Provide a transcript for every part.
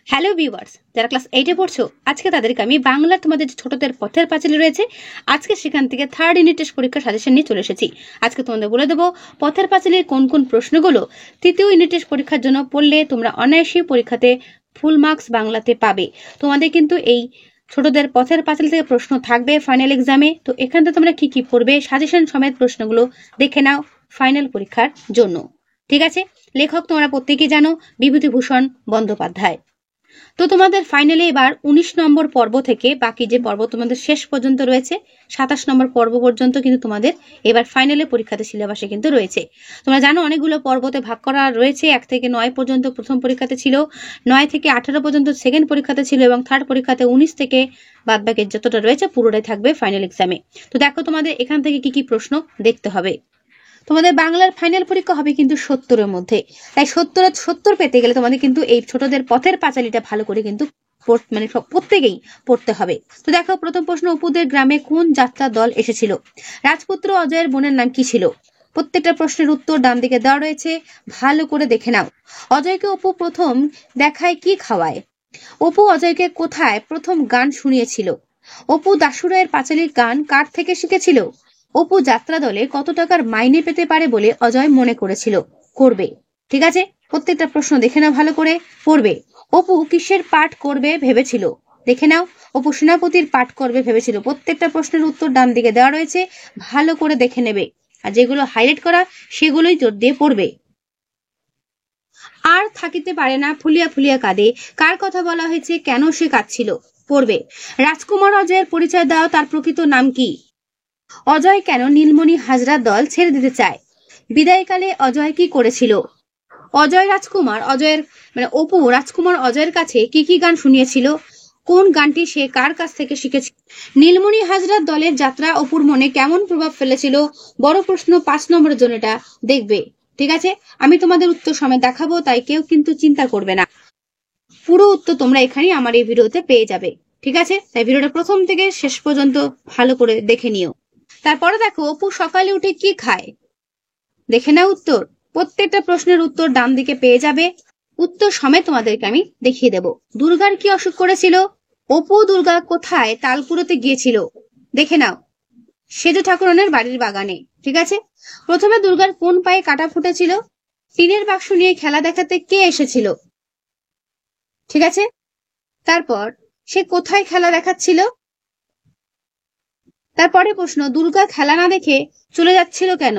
Hello viewers, যারা class 8 এ পড়ছো আজকে তাদেরকে আমি বাংলা তোমাদের ছোটদের পথের পাঁচালী রয়েছে আজকে সেখান থেকে 3rd ইউনিট টেস্ট পরীক্ষার সাজেশন নিয়ে চলে এসেছি। আজকে তোমাদের বলে দেবো পথের পাঁচালীর কোন কোন প্রশ্নগুলো 3য় ইউনিট টেস্ট পরীক্ষার জন্য পড়লে তোমরা অনায়াসে পরীক্ষাতে ফুল মার্কস বাংলাতে পাবে। তোমাদের কিন্তু এই ছোটদের পথের পাঁচালী থেকে প্রশ্ন থাকবে ফাইনাল এক্সামে। তো এখান থেকে তোমরা কি কি পড়বে সাজেশন সমেত প্রশ্নগুলো দেখে নাও ফাইনাল পরীক্ষার জন্য। ঠিক আছে, লেখক তোমরা প্রত্যেকেই জানো বিভূতিভূষণ বন্দ্যোপাধ্যায়। তো তোমাদের ফাইনালে এবার 19 নম্বর পর্ব থেকে বাকি যে পর্ব তোমাদের শেষ পর্যন্ত রয়েছে 27 নম্বর পর্ব পর্যন্ত কিন্তু তোমাদের এবার ফাইনালে পরীক্ষাতে সিলেবাসে কিন্তু রয়েছে। তোমরা জানো অনেকগুলো পর্বতে ভাগ করা রয়েছে, 1 থেকে 9 পর্যন্ত প্রথম পরীক্ষাতে ছিল, 9 থেকে 18 পর্যন্ত সেকেন্ড পরীক্ষাতে ছিল এবং থার্ড পরীক্ষাতে 19 থেকে বাদবাকি যতটা রয়েছে পুরোটাই থাকবে ফাইনাল এক্সামে। তো দেখো তোমাদের এখান থেকে কি কি প্রশ্ন দেখতে হবে। তোমাদের বাংলার ফাইনাল পরীক্ষা হবে কিন্তু 70-এর মধ্যে, তাই 70 পেতে গেলে তোমাদের কিন্তু এই ছোটদের পথের পাঁচালীটা ভালো করে কিন্তু প্রত্যেকেই পড়তে হবে। তো দেখো প্রথম প্রশ্ন, অপুদের গ্রামে কোন যাত্রা দল এসেছিল? রাজপুত্র অজয়ের বোনের নাম কি ছিল? প্রত্যেকটা প্রশ্নের উত্তর ডান দিকে দেওয়া রয়েছে, ভালো করে দেখে নাও। অজয়কে অপু প্রথম দেখায় কি খাওয়ায়? অপু অজয়কে কোথায় প্রথম গান শুনিয়েছিল? অপু দাশুরায়ের পাঁচালীর গান কার থেকে শিখেছিল? অপু যাত্রা দলে কত টাকার মাইনে পেতে পারে বলে অজয় মনে করেছিল করবে? ঠিক আছে, প্রত্যেকটা প্রশ্ন দেখে নাও, ভালো করে পড়বে। অপু কিসের পাঠ করবে ভেবেছিল? দেখে নাও, অপু সেনাপতির পাঠ করবে ভেবেছিল। প্রত্যেকটা প্রশ্নের উত্তর ডান দিকে দেওয়া রয়েছে, ভালো করে দেখে নেবে, আর যেগুলো হাইলাইট করা সেগুলোই জোর দিয়ে পড়বে। আর থাকিতে পারে না ফুলিয়া ফুলিয়া কাঁদে, কার কথা বলা হয়েছে, কেন সে কাঁদছিল? পড়বে। রাজকুমার অজয়ের পরিচয় দাও, তার প্রকৃত নাম কি? অজয় কেন নীলমণি হাজরার দল ছেড়ে দিতে চায়? বিদায়কালে অজয় কি করেছিল? অপু রাজকুমার অজয়ের কাছে কি কি গান শুনিয়েছিল? কোন গানটি সে কার কাছ থেকে শিখেছিল? নীলমণি হাজরার দলের যাত্রা অপুর মনে কেমন প্রভাব ফেলেছিল? বড় প্রশ্ন, 5 নম্বরের জন্য এটা দেখবে। ঠিক আছে, আমি তোমাদের উত্তর সমেত দেখাবো, তাই কেউ কিন্তু চিন্তা করবে না, পুরো উত্তর তোমরা এখানে আমার এই ভিডিওতে পেয়ে যাবে। ঠিক আছে, তাই ভিডিওটা প্রথম থেকে শেষ পর্যন্ত ভালো করে দেখে নিও। তারপরে দেখো অপু সকালে উঠে কি খায়? দেখে নাও উত্তর। প্রত্যেকটা প্রশ্নের উত্তর ডান দিকে পেয়ে যাবে, উত্তর সমেত তোমাদেরকে আমি দেখিয়ে দেব। দুর্গার কি অসুখ করেছিল? অপু দুর্গা কোথায় তাল কুড়োতে গিয়েছিল? দেখে নাও, সেজ ঠাকুরনের বাড়ির বাগানে। ঠিক আছে, প্রথমে দুর্গার কোন পায়ে কাটা ফুটেছিল? টিনের বাক্স নিয়ে খেলা দেখাতে কে এসেছিল? ঠিক আছে, তারপর সে কোথায় খেলা দেখাচ্ছিল? তারপরে প্রশ্ন, দুর্গা খেলা না দেখে চলে যাচ্ছিল কেন?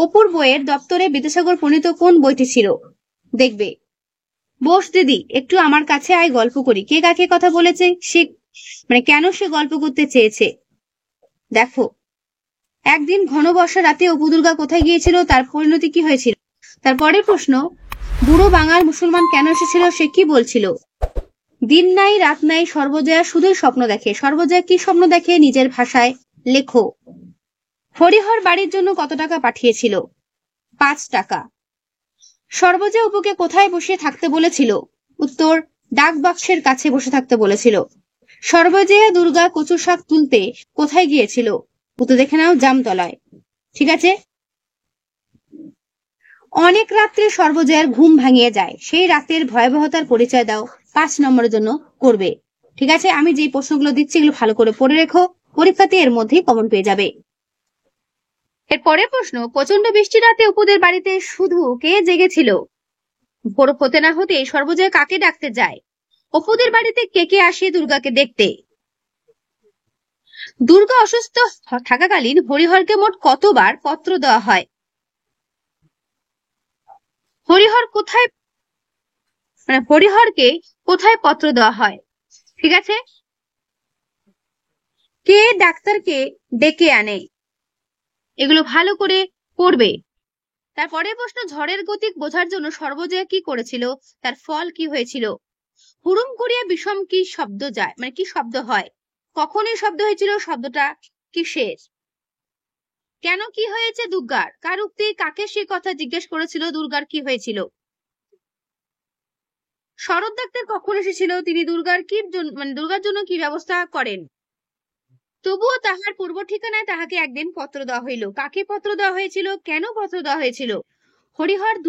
অপুর বইয়ের দপ্তরে বিদ্যাসাগর প্রণীত কোন বইটি ছিল? দেখবে। বোস দিদি একটু আমার কাছে আয়, গল্প করি। কে কাকে কথা বলেছে, সে কেন সে গল্প করতে চেয়েছে? দেখো, একদিন ঘন বর্ষা রাতে অপু দুর্গা কোথায় গিয়েছিল, তার পরিণতি কি হয়েছিল? তারপরের প্রশ্ন, বুড়ো বাঙাল মুসলমান কেন এসেছিল, সে কি বলছিল? দিন নাই রাত নাই, সর্বজয়া শুধুই স্বপ্ন দেখে। সর্বজয়া কি স্বপ্ন দেখে, নিজের ভাষায় লেখো। হরিহর বাড়ির জন্য কত টাকা পাঠিয়েছিল? 5 টাকা। সর্বজয়া অপুকে কোথায় বসে থাকতে বলেছিল? উত্তর, ডাক বাক্সের কাছে বসে থাকতে বলেছিল। সর্বজয়া দুর্গা কচু শাক তুলতে কোথায় গিয়েছিল? উত্তর দেখে নাও, জামতলায়। ঠিক আছে, অনেক রাত্রে সর্বজয়ার ঘুম ভাঙিয়ে যায়, সেই রাতের ভয়াবহতার পরিচয় দাও। 5 নম্বরের জন্য করবে। ঠিক আছে, আমি যে প্রশ্নগুলো দিচ্ছি এগুলো ভালো করে পড়ে রেখো, পরীক্ষাতে এর মধ্যেই কমন পেয়ে যাবে। এর পরের প্রশ্ন, প্রচন্ড বৃষ্টি রাতে অপুদের বাড়িতে শুধু কে জেগেছিল? ভোর হতে না হতে সর্বজয়া কাকে ডাকতে যায়? অপুদের বাড়িতে কে কে আসে দুর্গাকে দেখতে? দুর্গা অসুস্থ থাকাকালীন হরিহরকে মোট কতবার পত্র দেওয়া হয়? হরিহরকে কোথায় পত্র দেওয়া হয়? ঠিক আছে, কে ডাক্তারকে ডেকে আনে? এগুলো ভালো করে পড়বে। তারপরে প্রশ্ন, ঝড়ের গতিক বোঝার জন্য সর্বজয়া কি করেছিল, তার ফল কি হয়েছিল? হুড়ুম করিয়া বিষম কি শব্দ যায়, কি শব্দ হয়? কখন এই শব্দ হয়েছিল, শব্দটা কিসের? কেন কি হয়েছে দুর্গার, কার উক্তি, কাকে সে কথা জিজ্ঞেস করেছিল, দুর্গার কি হয়েছিল? শরৎ ডাক্তার কখন এসেছিল, তিনি দুর্গার কি দুর্গার জন্য কি ব্যবস্থা করেন? তবুও তাহার পূর্ব ঠিকানায় তাহাকে একদিন পত্র দেওয়া হইল, কাকে পত্র দেওয়া হয়েছিল, কেন পত্র দেওয়া হয়েছিল? হরিহরকে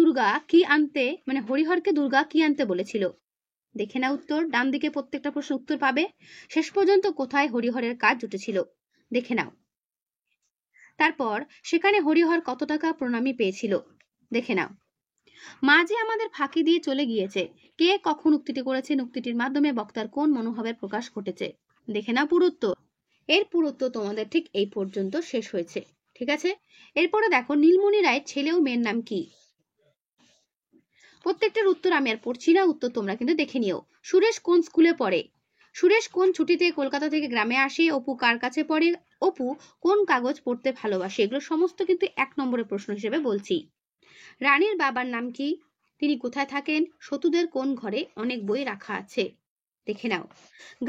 দুর্গা কি আনতে বলেছিল? দেখে না উত্তর। ডান দিকে প্রত্যেকটা প্রশ্ন উত্তর পাবে। শেষ পর্যন্ত কোথায় হরিহরের কাজ জুটেছিল দেখে নাও। তারপর সেখানে হরিহর কত টাকা প্রণামী পেয়েছিল দেখে নাও। মা যে আমাদের ফাঁকি দিয়ে চলে গিয়েছে, কে কখন উক্তিটি করেছেন, উক্তিটির মাধ্যমে বক্তার কোন মনোভাবের প্রকাশ ঘটেছে দেখে নাও পুরুত্ব। এর পুরুত্ব তোমাদের ঠিক এই পর্যন্ত শেষ হয়েছে। ঠিক আছে, এরপরে দেখো নীলমণি রায়ের ছেলে ও মেয়ের নাম কি? প্রত্যেকটার উত্তর আমি আর পড়ছি না, উত্তর তোমরা কিন্তু দেখে নিও। সুরেশ কোন স্কুলে পড়ে? সুরেশ কোন ছুটিতে কলকাতা থেকে গ্রামে আসে? অপু কার কাছে পড়ে? অপু কোন কাগজ পড়তে ভালোবাসে? এগুলো সমস্ত কিন্তু 1 নম্বরের প্রশ্ন হিসেবে বলছি। রানীর বাবার নাম কি? তিনি কোথায় থাকেন? সতুদের কোন ঘরে অনেক বই রাখা আছে দেখে নাও।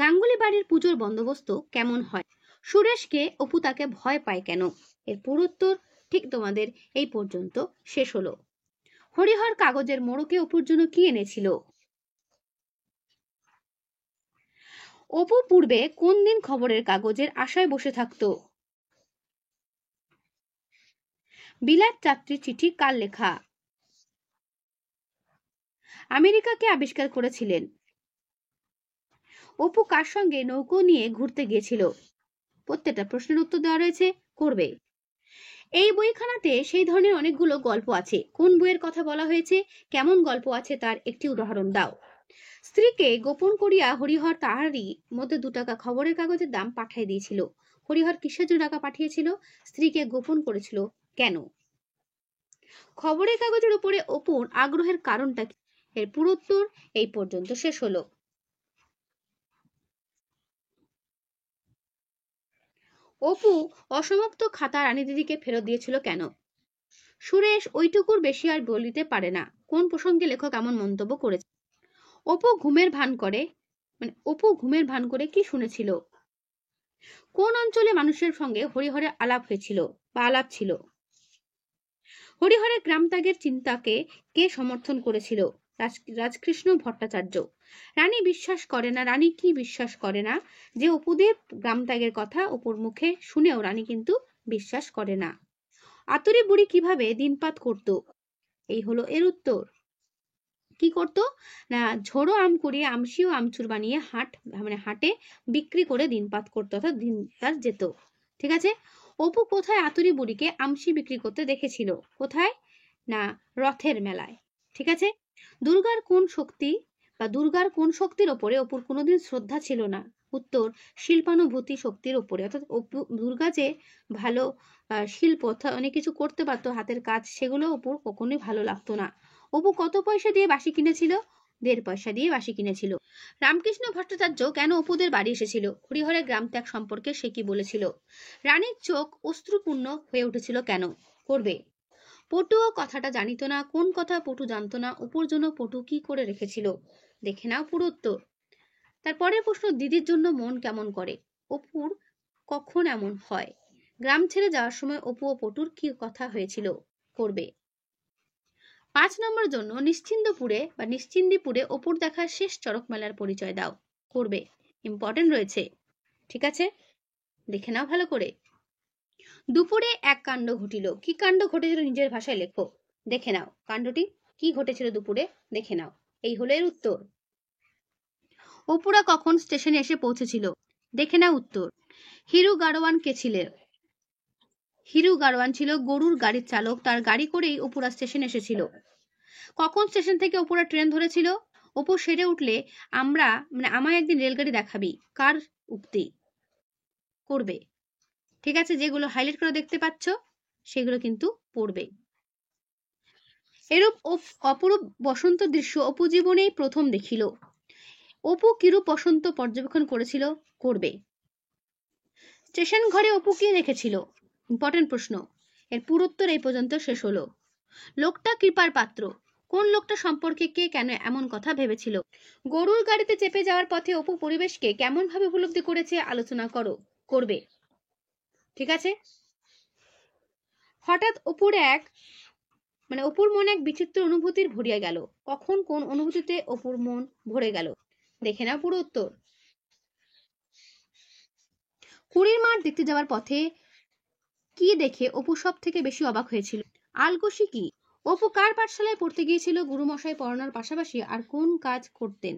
গাঙ্গুলি বাড়ির পুজোর বন্দোবস্ত কেমন হয়? সুরেশকে অপু তাকে ভয় পায় কেন? এর পুরোত্তর ঠিক তোমাদের এই পর্যন্ত শেষ হলো। হরিহর কাগজের মোড়কে অপুর জন্য কি এনেছিল? অপু পূর্বে কোন দিন খবরের কাগজের আশায় বসে থাকতো? বিলাত যাত্রী চিঠি কার লেখা? আমেরিকাকে আবিষ্কার করেছিলেন? অপু কার সঙ্গে নৌকো নিয়ে ঘুরতে গিয়েছিল? প্রত্যেকটা প্রশ্নের উত্তর দেওয়া রয়েছে, করবে। এই বইখানাতে সেই ধরনের অনেকগুলো গল্প আছে। কোন বইয়ের কথা বলা হয়েছে, কেমন গল্প আছে তার একটি উদাহরণ দাও। স্ত্রীকে গোপন করিয়া হরিহর তাহারই মধ্যে 2 টাকা খবরের কাগজের দাম পাঠিয়ে দিয়েছিল। হরিহর কিসের জন্য টাকা পাঠিয়েছিল? স্ত্রীকে গোপন করেছিল কেন? খবরের কাগজের উপরে অপুর আগ্রহের কারণটা কি? এর পুরোত্তর এই পর্যন্ত শেষ হলো। অপু অসমাপ্ত খাতা রানী দিদিকে ফেরত দিয়েছিল কেন? সুরেশ ওইটুকুর বেশি আর বলিতে পারে না। কোন প্রসঙ্গে লেখক এমন মন্তব্য করেছে? অপু ঘুমের ভান করে কি শুনেছিল? কোন অঞ্চলে মানুষের সঙ্গে হরিহরের আলাপ হয়েছিল বা আলাপ ছিল? হরিহরের গ্রাম ত্যাগের চিন্তাকে কে সমর্থন করেছিল? রাজকৃষ্ণ ভট্টাচার্য। রানী কি বিশ্বাস করে না যে অপুদের গ্রাম ত্যাগের কথা অপুর মুখে শুনেও রানী কিন্তু বিশ্বাস করে না। আতুরি বুড়ি কিভাবে দিনপাত করত? এই হলো এর উত্তর। কি করতো না, ঝোড়ো আম কুড়িয়ে আমসি ও আমচুর বানিয়ে হাটে বিক্রি করে দিনপাত করতো, অর্থাৎ দিন তার যেত। ঠিক আছে, অপু কোথায় আতুরি বুড়িকে আমসি বিক্রি করতে দেখেছিল? কোথায় না, রথের মেলায়। ঠিক আছে, দুর্গার কোন শক্তির ওপরে অপুর কোনোদিন শ্রদ্ধা ছিল না? উত্তর, শিল্পানুভূতি শক্তির ওপরে। অর্থাৎ দুর্গা যে ভালো শিল্প অনেক কিছু করতে পারতো, হাতের কাজ, সেগুলো অপুর কখনোই ভালো লাগতো না। অপু কত পয়সা দিয়ে বাঁশি কিনেছিল? 1.5 পয়সা দিয়ে বাঁশি কিনেছিল। রামকৃষ্ণ ভট্টাচার্য কেন অপুদের বাড়ি এসেছিল? হরিহরের গ্রাম ত্যাগ সম্পর্কে সে কি বলেছিল? রানীর চোখ অশ্রুপূর্ণ হয়ে উঠেছিল কেন? করবে। পটুও কথাটা জানিত না। কোন কথা পটু জানতো না? অপুর জন্য পটু কি করে রেখেছিল দেখে নাও পুরো উত্তর। তারপরের প্রশ্ন, দিদির জন্য মন কেমন করে? অপুর কখন এমন হয়? গ্রাম ছেড়ে যাওয়ার সময় অপু ও পটুর কি কথা হয়েছিল? করবে। 5 নম্বরের জন্য নিশ্চিন্দিপুরে অপুর দেখা শেষ চড়ক মেলার পরিচয় দাও। করবে, ইম্পর্টেন্ট রয়েছে। ঠিক আছে, দেখে নাও ভালো করে। দুপুরে এক কাণ্ড ঘটিল। কি কাণ্ড ঘটেছিল নিজের ভাষায় লেখো। দেখে নাও কাণ্ডটি কি ঘটেছিল দুপুরে, দেখে নাও। এই হলো এর উত্তর। অপুরা কখন স্টেশনে এসে পৌঁছেছিল? দেখে নাও উত্তর। হিরু গাড়োয়ান কে ছিলেন? হিরু গাড়োয়ান ছিল গরুর গাড়ির চালক। তার গাড়ি করেই অপুরা স্টেশনে এসেছিল। কখন স্টেশন থেকে অপুরা ট্রেন ধরেছিল? অপু সেরে উঠলে আমায় একদিন রেলগাড়ি দেখাবি কার উক্তি? করবে। ঠিক আছে, যেগুলো হাইলাইট করে দেখতে পাচ্ছ সেগুলো কিন্তু পড়বে। এরূপ অপরূপ বসন্ত দৃশ্য অপু জীবনেই প্রথম দেখিল। অপু কিরূপ বসন্ত পর্যবেক্ষণ করেছিল? করবে। স্টেশন ঘরে অপু কি দেখেছিল? ইম্পর্টেন্ট প্রশ্ন। এর পুরোত্তর এই পর্যন্ত শেষ হলো। লোকটা কৃপার পাত্র। কোন লোকটা সম্পর্কে কে কেন এমন কথা ভেবেছিল? গরুর গাড়িতে চেপে যাওয়ার পথে অপু পরিবেশকে কেমন ভাবে উপলব্ধি করেছে আলোচনা করো। করবে। ঠিক আছে, হঠাৎ অপুর মনে এক বিচিত্র অনুভূতির ভরিয়া গেল। কখন কোন অনুভূতিতে অপুর মন ভরে গেল দেখে নাও পুরো উত্তর। 20 মাঠ দেখতে যাওয়ার পথে কি দেখে অপু সব থেকে বেশি অবাক হয়েছিল? আলগোশি কি? অপু কার পাঠশালায় পড়তে গিয়েছিল? গুরুমশাই পড়ানোর পাশাপাশি আর কোন কাজ করতেন?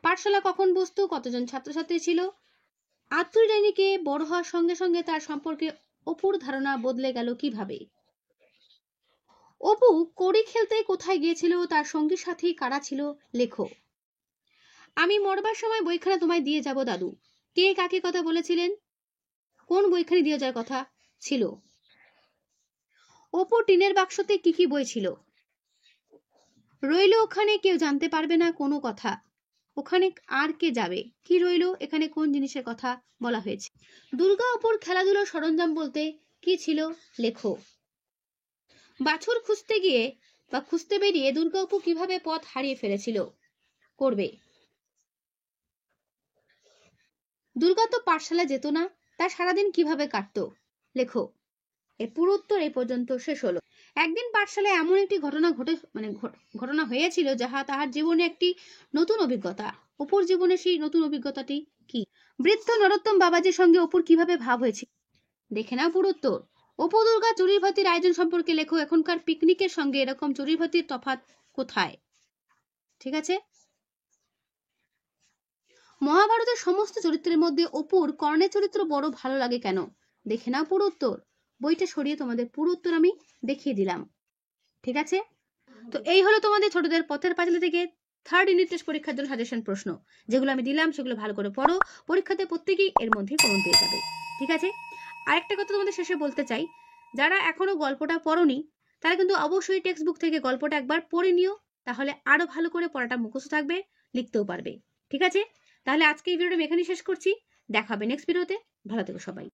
পাঠশালা কখন বসতো? কতজন ছাত্রছাত্রী ছিল? আত্তুরি ডাইনিকে বড় হওয়ার সঙ্গে সঙ্গে তার সম্পর্কে অপুর ধারণা বদলে গেল কিভাবে? অপু কড়ি খেলতে কোথায় গিয়েছিল? তার সঙ্গী সাথী কারা ছিল? লেখো। আমি মরবার সময় বইখানা তোমায় দিয়ে যাব দাদু। কে কাকে কথা বলেছিলেন? কোন বইখানি দিয়ে যাওয়ার কথা ছিল? অপু টিনের বাক্সতে কি কি বই ছিল? রইল ওখানে, কেউ জানতে পারবে না কোনো কথা। ওখানে আর কে যাবে? কি রইল? এখানে কোন জিনিসের কথা বলা হয়েছে? দুর্গা অপুর খেলাধুলার সরঞ্জাম বলতে কি ছিল? লেখো। বাছুর খুঁজতে গিয়ে বা খুঁজতে বেরিয়ে দুর্গা অপু কিভাবে পথ হারিয়ে ফেলেছিল? করবে। দুর্গা তো পাঠশালায় যেত না, তার সারাদিন কিভাবে কাটতো? লেখো। এর পুরো উত্তর এই পর্যন্ত শেষ হলো। একদিন পাঠশালায় এমন একটি ঘটনা হয়েছিল যাহা তাহার জীবনে একটি নতুন অভিজ্ঞতা। অপুর জীবনে সেই নতুন অভিজ্ঞতাটি কি? বৃদ্ধ নরোত্তম বাবাজির সঙ্গে অপুর কিভাবে ভাব হয়েছে? দেখে নাও পুরো উত্তর। অপু দুর্গা চুরির ভাতির আয়োজন সম্পর্কে লেখো। এখনকার পিকনিকের সঙ্গে এরকম চুরির ভাতির তফাৎ কোথায়? ঠিক আছে। মহাভারতের সমস্ত চরিত্রের মধ্যে অপুর কর্ণের চরিত্র বড় ভালো লাগে কেন? দেখে নাও পুরো উত্তর। বইটা সরিয়ে তোমাদের পুরো উত্তর আমি দেখিয়ে দিলাম। ঠিক আছে। তো এই হলো তোমাদের ছোটদের পথের পাঁচালী থেকে থার্ড ইউনিট টেস্ট পরীক্ষার জন্য সাজেশন প্রশ্ন, যেগুলো আমি দিলাম সেগুলো ভালো করে পড়ো। পরীক্ষাতে প্রত্যেকেই এর মধ্যে কমন পেয়ে যাবে। ঠিক আছে। আরেকটা কথা তোমাদের শেষে বলতে চাই, যারা এখনো গল্পটা পড়োনি তারা কিন্তু অবশ্যই টেক্সট বুক থেকে গল্পটা একবার পড়ে নিও, তাহলে আরো ভালো করে পড়াটা মুখস্থ থাকবে, লিখতেও পারবে। ঠিক আছে। তাহলে আজকে এই ভিডিওটা আমি এখানেই শেষ করছি। দেখা হবে নেক্সট ভিডিওতে। ভালো থেকো সবাই।